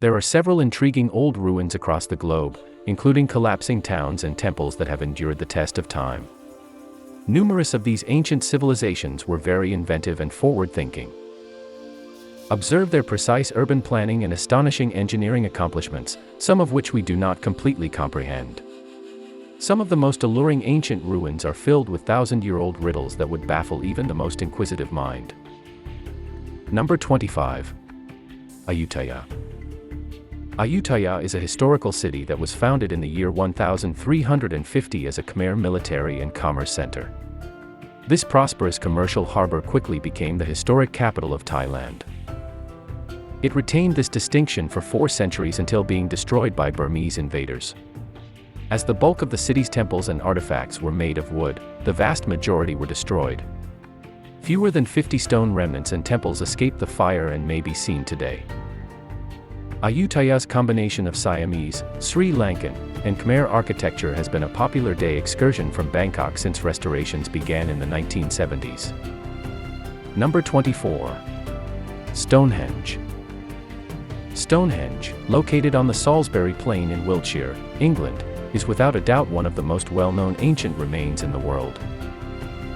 There are several intriguing old ruins across the globe, including collapsing towns and temples that have endured the test of time. Numerous of these ancient civilizations were very inventive and forward-thinking. Observe their precise urban planning and astonishing engineering accomplishments, some of which we do not completely comprehend. Some of the most alluring ancient ruins are filled with thousand-year-old riddles that would baffle even the most inquisitive mind. Number 25. Ayutthaya. Ayutthaya is a historical city that was founded in the year 1350 as a Khmer military and commerce center. This prosperous commercial harbor quickly became the historic capital of Thailand. It retained this distinction for 4 centuries until being destroyed by Burmese invaders. As the bulk of the city's temples and artifacts were made of wood, the vast majority were destroyed. Fewer than 50 stone remnants and temples escaped the fire and may be seen today. Ayutthaya's combination of Siamese, Sri Lankan, and Khmer architecture has been a popular day excursion from Bangkok since restorations began in the 1970s. Number 24. Stonehenge. Stonehenge, located on the Salisbury Plain in Wiltshire, England, is without a doubt one of the most well-known ancient remains in the world.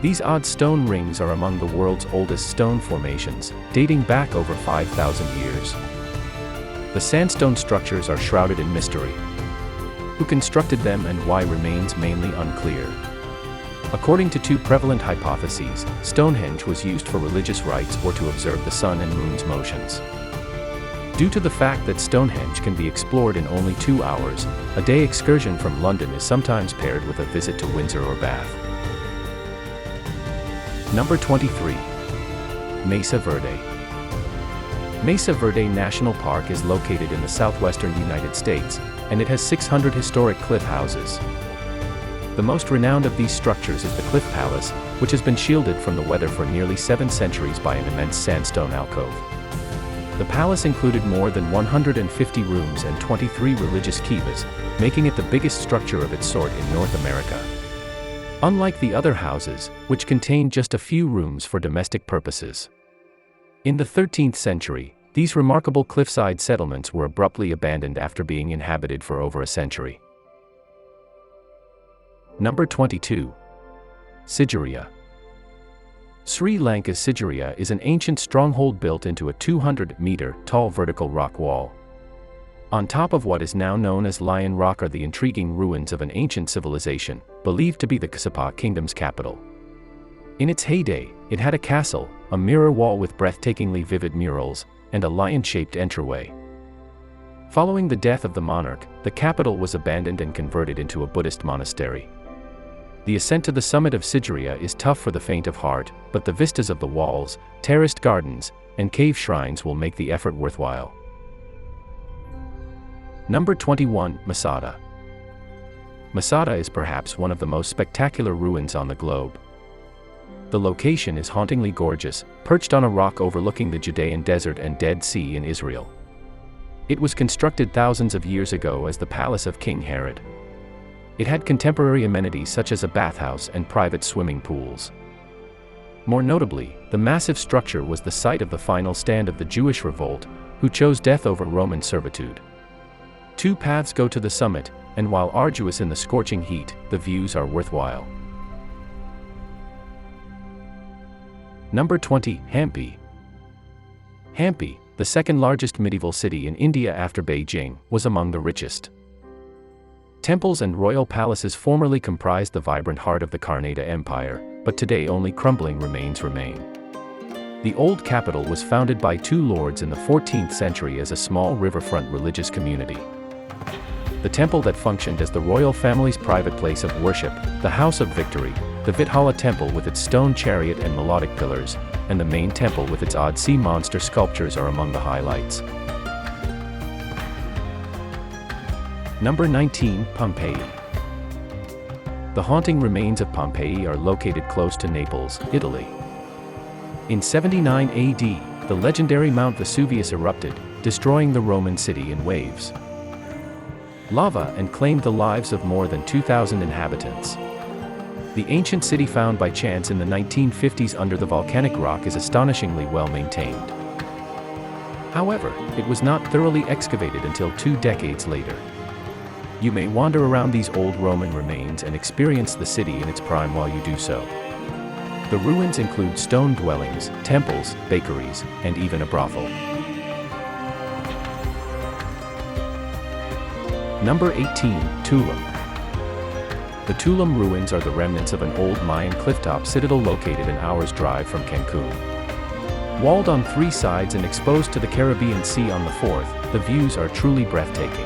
These odd stone rings are among the world's oldest stone formations, dating back over 5,000 years. The sandstone structures are shrouded in mystery. Who constructed them and why remains mainly unclear. According to 2 prevalent hypotheses, Stonehenge was used for religious rites or to observe the sun and moon's motions. Due to the fact that Stonehenge can be explored in only 2 hours, a day excursion from London is sometimes paired with a visit to Windsor or Bath. Number 23. Mesa Verde. Mesa Verde National Park is located in the southwestern United States, and it has 600 historic cliff houses. The most renowned of these structures is the Cliff Palace, which has been shielded from the weather for nearly 7 centuries by an immense sandstone alcove. The palace included more than 150 rooms and 23 religious kivas, making it the biggest structure of its sort in North America. Unlike the other houses, which contained just a few rooms for domestic purposes. In the 13th century, these remarkable cliffside settlements were abruptly abandoned after being inhabited for over a century. Number 22. Sigiriya. Sri Lanka's Sigiriya is an ancient stronghold built into a 200-meter-tall vertical rock wall. On top of what is now known as Lion Rock are the intriguing ruins of an ancient civilization, believed to be the Kasapa kingdom's capital. In its heyday, it had a castle, a mirror wall with breathtakingly vivid murals, and a lion-shaped entryway. Following the death of the monarch, the capital was abandoned and converted into a Buddhist monastery. The ascent to the summit of Sigiriya is tough for the faint of heart, but the vistas of the walls, terraced gardens, and cave shrines will make the effort worthwhile. Number 21. Masada. Masada is perhaps one of the most spectacular ruins on the globe. The location is hauntingly gorgeous, perched on a rock overlooking the Judean Desert and Dead Sea in Israel. It was constructed thousands of years ago as the palace of King Herod. It had contemporary amenities such as a bathhouse and private swimming pools. More notably, the massive structure was the site of the final stand of the Jewish revolt, who chose death over Roman servitude. 2 paths go to the summit, and while arduous in the scorching heat, the views are worthwhile. Number 20. Hampe. Hampe, the second largest medieval city in India after Beijing, was among the richest. Temples and royal palaces formerly comprised the vibrant heart of the Karnataka Empire, but today only crumbling remains remain. The old capital was founded by 2 lords in the 14th century as a small riverfront religious community. The temple that functioned as the royal family's private place of worship, the House of Victory, the Vithala Temple with its stone chariot and melodic pillars, and the main temple with its odd sea monster sculptures are among the highlights. Number 19. Pompeii. The haunting remains of Pompeii are located close to Naples, Italy. In 79 AD, the legendary Mount Vesuvius erupted, destroying the Roman city in waves. Lava and claimed the lives of more than 2,000 inhabitants. The ancient city found by chance in the 1950s under the volcanic rock is astonishingly well maintained. However, it was not thoroughly excavated until 2 decades later. You may wander around these old Roman remains and experience the city in its prime while you do so. The ruins include stone dwellings, temples, bakeries, and even a brothel. Number 18, TULUM. The TULUM ruins are the remnants of an old Mayan clifftop citadel located an hour's drive from Cancun. Walled on 3 sides and exposed to the Caribbean Sea on the 4th, the views are truly breathtaking.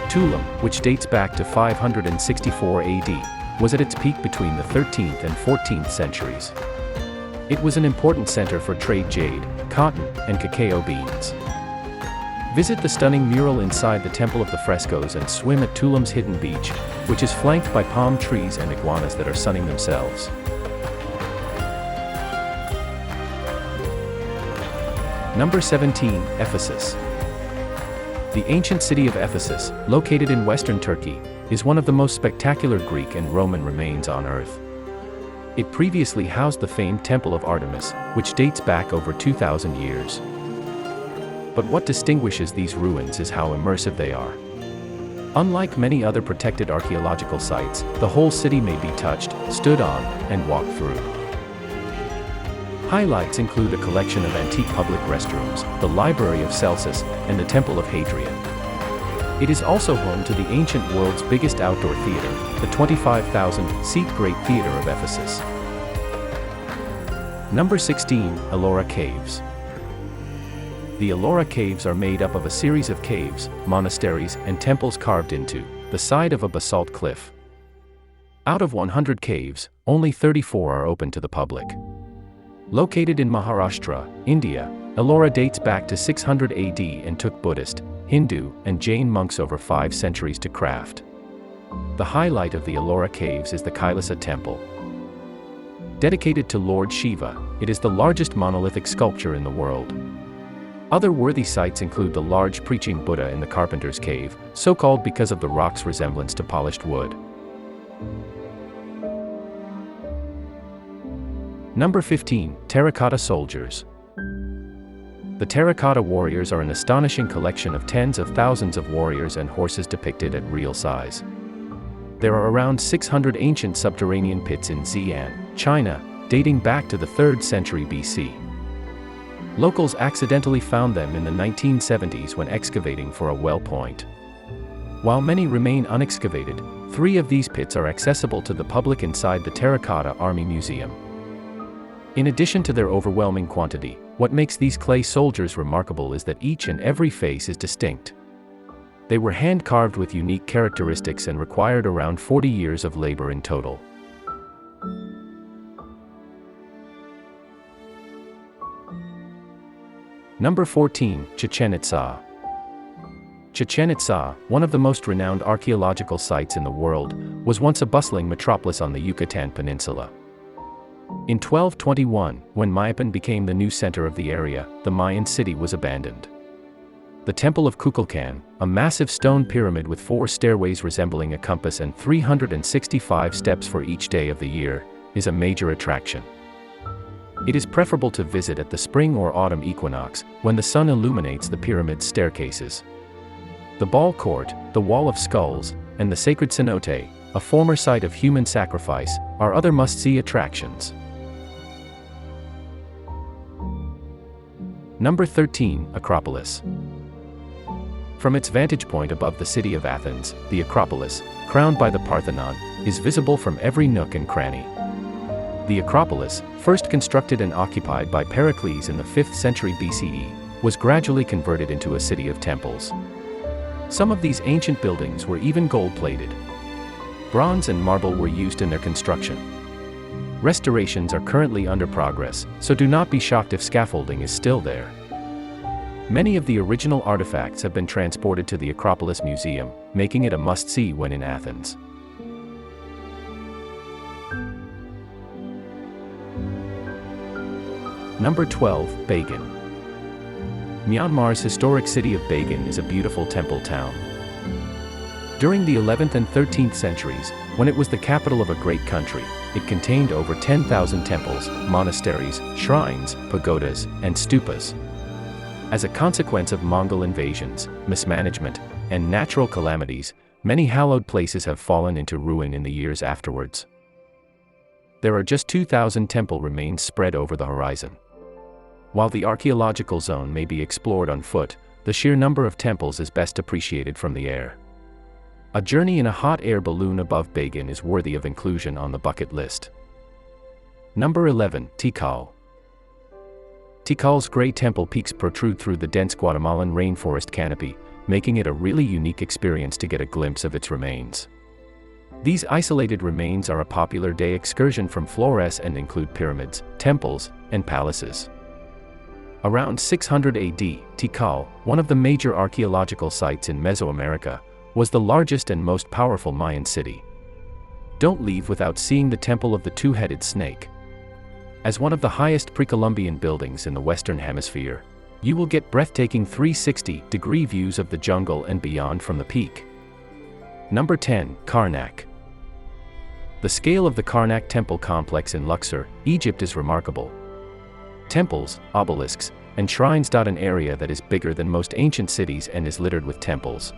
TULUM, which dates back to 564 AD, was at its peak between the 13th and 14th centuries. It was an important center for trade jade, cotton, and cacao beans. Visit the stunning mural inside the Temple of the Frescoes and swim at TULUM's hidden beach, which is flanked by palm trees and iguanas that are sunning themselves. Number 17, Ephesus. The ancient city of Ephesus, located in western Turkey, is one of the most spectacular Greek and Roman remains on Earth. It previously housed the famed Temple of Artemis, which dates back over 2,000 years. But what distinguishes these ruins is how immersive they are. Unlike many other protected archaeological sites, the whole city may be touched, stood on, and walked through. Highlights include a collection of antique public restrooms, the Library of Celsus, and the Temple of Hadrian. It is also home to the ancient world's biggest outdoor theater, the 25,000-seat Great Theater of Ephesus. Number 16, ELLORA Caves. The ELLORA Caves are made up of a series of caves, monasteries, and temples carved into the side of a basalt cliff. Out of 100 caves, only 34 are open to the public. Located in Maharashtra, India, ELLORA dates back to 600 AD and took Buddhist, Hindu, and Jain monks over 5 centuries to craft. The highlight of the ELLORA Caves is the Kailasa Temple. Dedicated to Lord Shiva, it is the largest monolithic sculpture in the world. Other worthy sites include the large preaching Buddha in the Carpenter's Cave, so called because of the rock's resemblance to polished wood. Number 15, Terracotta Soldiers. The terracotta warriors are an astonishing collection of tens of thousands of warriors and horses depicted at real size. There are around 600 ancient subterranean pits in Xi'an, China, dating back to the 3rd century BC. Locals accidentally found them in the 1970s when excavating for a well point. While many remain unexcavated, 3 of these pits are accessible to the public inside the Terracotta Army Museum. In addition to their overwhelming quantity, what makes these clay soldiers remarkable is that each and every face is distinct. They were hand-carved with unique characteristics and required around 40 years of labor in total. Number 14, Chichen Itza. Chichen Itza, one of the most renowned archaeological sites in the world, was once a bustling metropolis on the Yucatan Peninsula. In 1221, when Mayapan became the new center of the area, the Mayan city was abandoned. The Temple of Kukulkan, a massive stone pyramid with 4 stairways resembling a compass and 365 steps for each day of the year, is a major attraction. It is preferable to visit at the spring or autumn equinox, when the sun illuminates the pyramid's staircases. The ball court, the Wall of Skulls, and the sacred cenote, a former site of human sacrifice, are other must-see attractions. Number 13, Acropolis. From its vantage point above the city of Athens, the Acropolis, crowned by the Parthenon, is visible from every nook and cranny. The Acropolis, first constructed and occupied by Pericles in the 5th century BCE, was gradually converted into a city of temples. Some of these ancient buildings were even gold-plated. Bronze and marble were used in their construction. Restorations are currently under progress, so do not be shocked if scaffolding is still there. Many of the original artifacts have been transported to the Acropolis Museum, making it a must-see when in Athens. Number 12, Bagan. Myanmar's historic city of Bagan is a beautiful temple town. During the 11th and 13th centuries, when it was the capital of a great country, it contained over 10,000 temples, monasteries, shrines, pagodas, and stupas. As a consequence of Mongol invasions, mismanagement, and natural calamities, many hallowed places have fallen into ruin in the years afterwards. There are just 2,000 temple remains spread over the horizon. While the archaeological zone may be explored on foot, the sheer number of temples is best appreciated from the air. A journey in a hot air balloon above Bagan is worthy of inclusion on the bucket list. Number 11. Tikal. Tikal's gray temple peaks protrude through the dense Guatemalan rainforest canopy, making it a really unique experience to get a glimpse of its remains. These isolated remains are a popular day excursion from Flores and include pyramids, temples, and palaces. Around 600 AD, Tikal, one of the major archaeological sites in Mesoamerica, was the largest and most powerful Mayan city. Don't leave without seeing the Temple of the Two-Headed Snake. As one of the highest pre-Columbian buildings in the Western Hemisphere, you will get breathtaking 360-degree views of the jungle and beyond from the peak. Number 10. Karnak. The scale of the Karnak temple complex in Luxor, Egypt is remarkable. Temples, obelisks, and shrines dot an area that is bigger than most ancient cities and is littered with temples.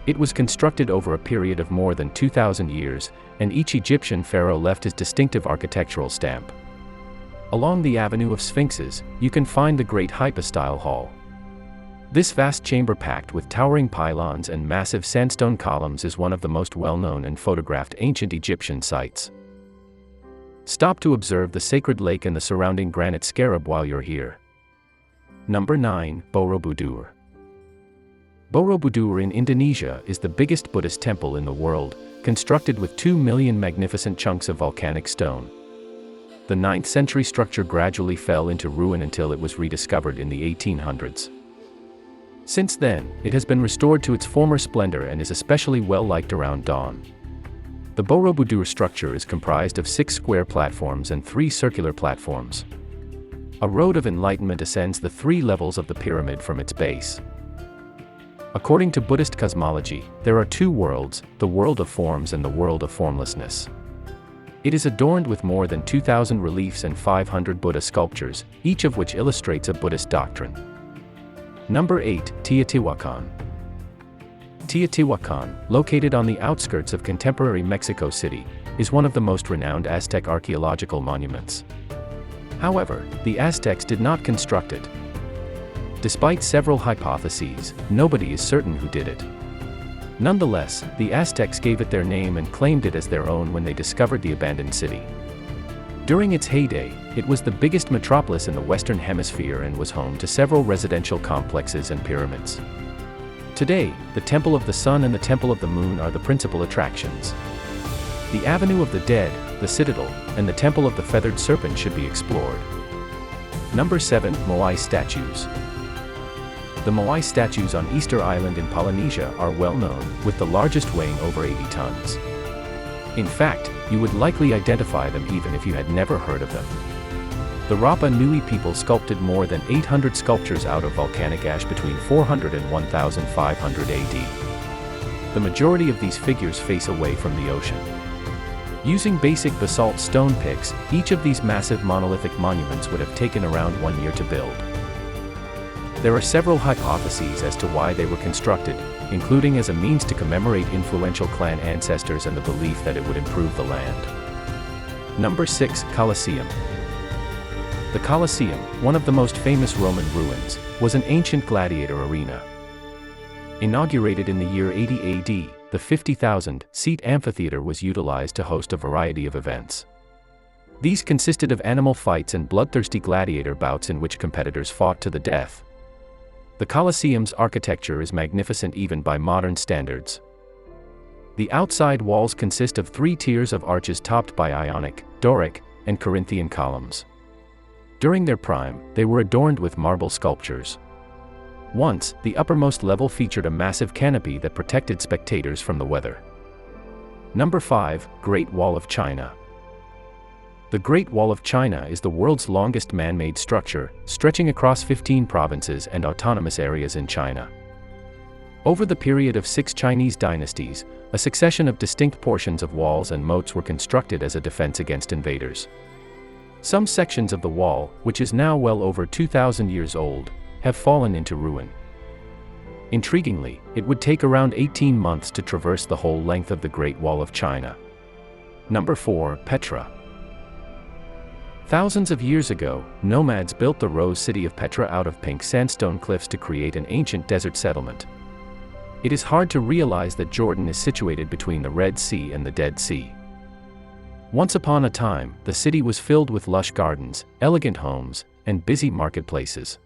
It was constructed over a period of more than 2,000 years, and each Egyptian pharaoh left his distinctive architectural stamp. Along the Avenue of Sphinxes, you can find the Great Hypa-style hall. This vast chamber packed with towering pylons and massive sandstone columns is one of the most well-known and photographed ancient Egyptian sites. Stop to observe the sacred lake and the surrounding granite scarab while you're here. Number 9. Borobudur. Borobudur in Indonesia is the biggest Buddhist temple in the world, constructed with 2 million magnificent chunks of volcanic stone. The 9th century structure gradually fell into ruin until it was rediscovered in the 1800s. Since then, it has been restored to its former splendor and is especially well liked around dawn. The Borobudur structure is comprised of 6 square platforms and 3 circular platforms. A road of enlightenment ascends the 3 levels of the pyramid from its base. According to Buddhist cosmology, there are 2 worlds, the world of forms and the world of formlessness. It is adorned with more than 2,000 reliefs and 500 Buddha sculptures, each of which illustrates a Buddhist doctrine. Number 8. Teotihuacan. Teotihuacan, located on the outskirts of contemporary Mexico City, is one of the most renowned Aztec archaeological monuments. However, the Aztecs did not construct it. Despite several hypotheses, nobody is certain who did it. Nonetheless, the Aztecs gave it their name and claimed it as their own when they discovered the abandoned city. During its heyday, it was the biggest metropolis in the Western Hemisphere and was home to several residential complexes and pyramids. Today, the Temple of the Sun and the Temple of the Moon are the principal attractions. The Avenue of the Dead, the Citadel, and the Temple of the Feathered Serpent should be explored. Number 7. Moai statues. The Moai statues on Easter Island in Polynesia are well known, with the largest weighing over 80 tons. In fact, you would likely identify them even if you had never heard of them. The Rapa Nui people sculpted more than 800 sculptures out of volcanic ash between 400 and 1500 AD. The majority of these figures face away from the ocean. Using basic basalt stone picks, each of these massive monolithic monuments would have taken around 1 year to build. There are several hypotheses as to why they were constructed, including as a means to commemorate influential clan ancestors and the belief that it would improve the land. Number 6. Colosseum. The Colosseum, one of the most famous Roman ruins, was an ancient gladiator arena. Inaugurated in the year 80 AD, the 50,000-seat amphitheater was utilized to host a variety of events. These consisted of animal fights and bloodthirsty gladiator bouts in which competitors fought to the death. The Colosseum's architecture is magnificent even by modern standards. The outside walls consist of 3 tiers of arches topped by Ionic, Doric, and Corinthian columns. During their prime, they were adorned with marble sculptures. Once, the uppermost level featured a massive canopy that protected spectators from the weather. Number 5. Great Wall of China. The Great Wall of China is the world's longest man-made structure, stretching across 15 provinces and autonomous areas in China. Over the period of 6 Chinese dynasties, a succession of distinct portions of walls and moats were constructed as a defense against invaders. Some sections of the wall, which is now well over 2,000 years old, have fallen into ruin. Intriguingly, it would take around 18 months to traverse the whole length of the Great Wall of China. Number 4. Petra. Thousands of years ago, nomads built the rose city of Petra out of pink sandstone cliffs to create an ancient desert settlement. It is hard to realize that Jordan is situated between the Red Sea and the Dead Sea. Once upon a time, the city was filled with lush gardens, elegant homes, and busy marketplaces.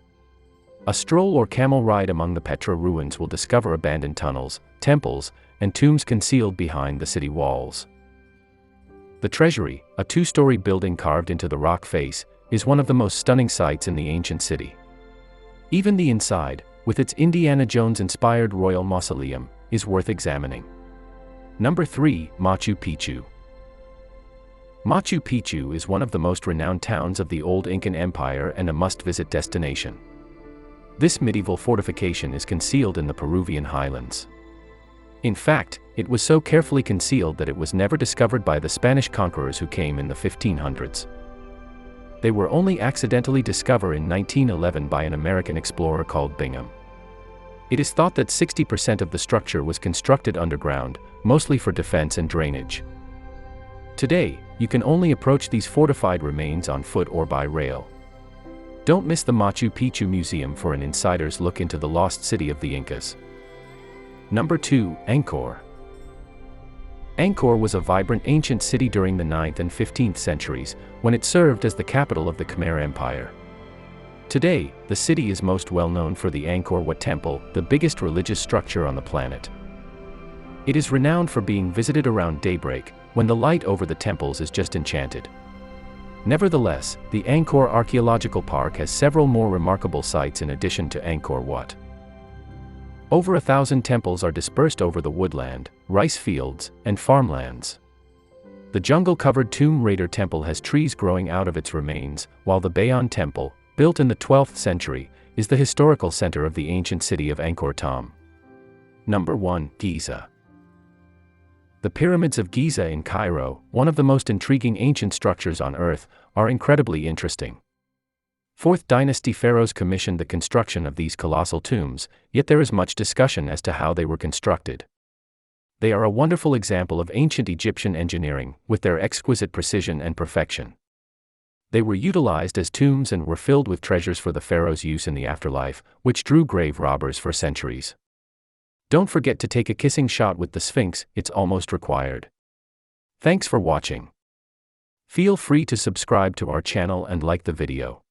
A stroll or camel ride among the Petra ruins will discover abandoned tunnels, temples, and tombs concealed behind the city walls. The Treasury, a two-story building carved into the rock face, is one of the most stunning sights in the ancient city. Even the inside, with its Indiana Jones-inspired royal mausoleum, is worth examining. Number 3. Machu Picchu. Machu Picchu is one of the most renowned towns of the old Incan Empire and a must-visit destination. This medieval fortification is concealed in the Peruvian highlands. In fact, it was so carefully concealed that it was never discovered by the Spanish conquerors who came in the 1500s. They were only accidentally discovered in 1911 by an American explorer called Bingham. It is thought that 60% of the structure was constructed underground, mostly for defense and drainage. Today, you can only approach these fortified remains on foot or by rail. Don't miss the Machu Picchu Museum for an insider's look into the lost city of the Incas. Number 2. ANGKOR. ANGKOR was a vibrant ancient city during the 9th and 15th centuries, when it served as the capital of the Khmer Empire. Today, the city is most well known for the Angkor Wat Temple, the biggest religious structure on the planet. It is renowned for being visited around daybreak, when the light over the temples is just enchanted. Nevertheless, the Angkor Archaeological Park has several more remarkable sites in addition to Angkor Wat. Over 1,000 temples are dispersed over the woodland, rice fields, and farmlands. The jungle-covered Tomb Raider Temple has trees growing out of its remains, while the Bagan Temple, built in the 12th century, is the historical center of the ancient city of Angkor Thom. Number 1. Giza. The pyramids of Giza in Cairo, one of the most intriguing ancient structures on Earth, are incredibly interesting. 4th Dynasty pharaohs commissioned the construction of these colossal tombs, yet there is much discussion as to how they were constructed. They are a wonderful example of ancient Egyptian engineering, with their exquisite precision and perfection. They were utilized as tombs and were filled with treasures for the pharaoh's use in the afterlife, which drew grave robbers for centuries. Don't forget to take a kissing shot with the Sphinx, it's almost required. Thanks for watching. Feel free to subscribe to our channel and like the video.